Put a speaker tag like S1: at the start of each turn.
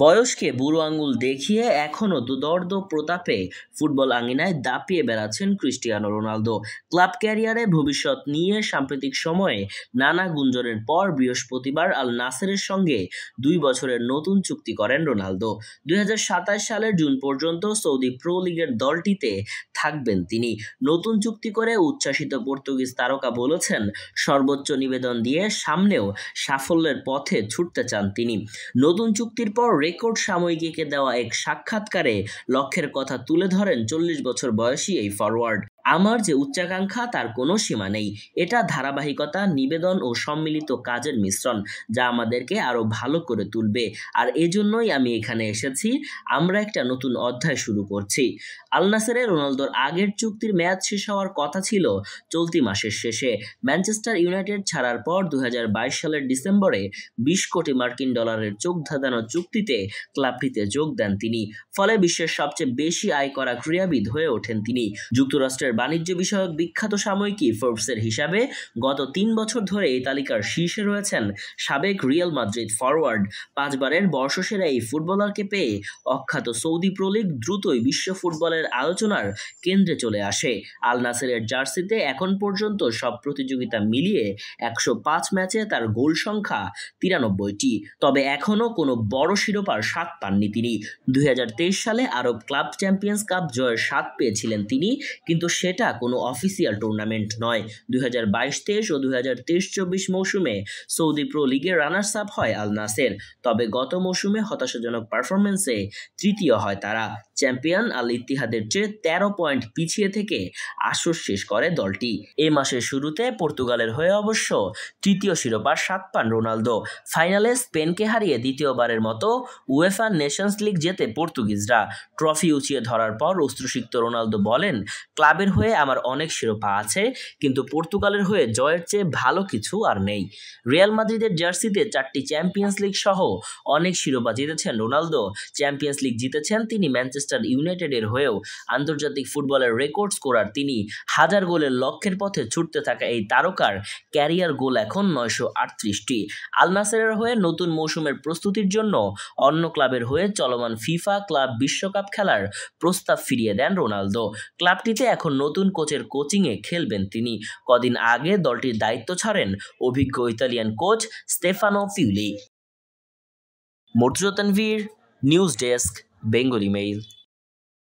S1: বয়সকে বুড়ো আঙুল দেখিয়ে এখনো দুর্দান্ত প্রতাপে ফুটবল আঙিনায় দাপিয়ে বেড়াচ্ছেন ক্রিস্টিয়ানো রোনালদো। ক্লাব ক্যারিয়ারে ভবিষ্যৎ নিয়ে সাম্প্রতিক সময়ে নানা গুঞ্জনের পর বৃহস্পতিবার আল নাসেরের সঙ্গে 2 বছরের নতুন চুক্তি করেন রোনালদো। 2027 সালের জুন পর্যন্ত সৌদি প্রো লিগের দলটিতে থাকবেন তিনি। নতুন চুক্তি করে উচ্ছ্বাসিত পর্তুগিজ তারকা বলেছেন, সর্বোচ্চ নিবেদন দিয়ে সামনেও সাফল্যের পথে ছুটতে চান তিনি। নতুন চুক্তির পর রেকর্ড সাময়িকীকে দেওয়া এক সাক্ষাৎকারে লক্ষ্যের কথা তুলে ধরেন 40 বছর বয়সী এই ফরওয়ার্ড। আমার যে উচ্চাকাঙ্ক্ষা তার কোনো সীমা নেই। এটা ধারাবাহিকতা, নিবেদন ও সম্মিলিত কাজের মিশ্রণ, যা আমাদেরকে আরো ভালো করে তুলবে। আর এজন্যই আমি এখানে এসেছি। আমরা একটা নতুন অধ্যায় শুরু করছি। আল নাসেরে রোনালদোর আগের চুক্তির মেয়াদ শেষ হওয়ার কথা ছিল চলতি মাসের শেষে। ম্যানচেস্টার ইউনাইটেড ছাড়ার পর 2022 সালের ডিসেম্বরে 20 কোটি মার্কিন ডলারের চোখ ধাঁধানো চুক্তিতে ক্লাবটিতে যোগ দেন তিনি। ফলে বিশ্বের সবচেয়ে বেশি আয় করা ক্রীড়াবিদ হয়ে ওঠেন তিনি। যুক্তরাষ্ট্রের বাণিজ্য বিষয়ক বিখ্যাত সাময়িকী ফোর্বসের হিসাবে গত 3 বছর ধরে এই তালিকার শীর্ষে রয়েছেন সাবেক রিয়াল মাদ্রিদ ফরওয়ার্ড। 5 বারের বর্ষসেরা এই ফুটবলারকে পেয়ে অখ্যাত সৌদি প্রো লিগ দ্রুতই বিশ্ব ফুটবলের আলোচনার কেন্দ্রে চলে আসে। আল নাসেরের জার্সিতে এখন পর্যন্ত সব প্রতিযোগিতা মিলিয়ে 105 ম্যাচে তার গোল সংখ্যা 93টি। তবে এখনও কোনো বড় শিরোপার স্বাদ পাননি তিনি। 2023 সালে আরব ক্লাব চ্যাম্পিয়ন্স কাপ জয়ের স্বাদ পেয়েছিলেন তিনি, কিন্তু সেটা কোনো অফিসিয়াল টুর্নামেন্ট নয়। 2022-23 ও 2023-24 মৌসুমে সৌদি প্রো লিগে রানার্স আপ হয় আল নাসের। তবে গত মৌসুমে হতাশাজনক পারফরমেন্সে তৃতীয় হয় তারা। চ্যাম্পিয়ন আল ইত্তিহাদের চেয়ে 13 পয়েন্ট পিছিয়ে থেকে আসর শেষ করে দলটি। এ মাসের শুরুতে পর্তুগালের হয়ে অবশ্য তৃতীয় শিরোপার স্বাদ পান রোনালদো। ফাইনালে স্পেনকে হারিয়ে দ্বিতীয়বারের মতো উয়েফা নেশনস লিগ জেতে পর্তুগিজরা। ট্রফি উঁচিয়ে ধরার পর অশ্রুসিক্ত রোনালদো বলেন, ক্লাবের হয়ে আমার অনেক শিরোপা আছে, কিন্তু পর্তুগালের হয়ে জয়ের চেয়ে ভালো কিছু আর নেই। রিয়াল মাদ্রিদের জার্সিতে 4টি চ্যাম্পিয়ন্স লিগ সহ অনেক শিরোপা জিতেছেন রোনালদো। চ্যাম্পিয়ন্স লিগ জিতেছেন তিনি ম্যানচেস্টার ইউনাইটেডের হয়েও। আন্তর্জাতিক ফুটবলের রেকর্ড স্কোরার তিনি। 1000 গোলের লক্ষ্যের পথে ছুটতে থাকা এই তারকার ক্যারিয়ার গোল এখন 938টি। আল নাসেরের হয়ে নতুন মৌসুমের প্রস্তুতির জন্য অন্য ক্লাবের হয়ে চলমান ফিফা ক্লাব বিশ্বকাপ খেলার প্রস্তাব ফিরিয়ে দেন রোনালদো। ক্লাবটিতে এখন নতুন কোচের কোচিংয়ে খেলবেন তিনি। কদিন আগে দলটির দায়িত্ব ছাড়েন অভিজ্ঞ Italian coach Stefano Pioli. Mortuza Tanvir, news desk, Bengali mail.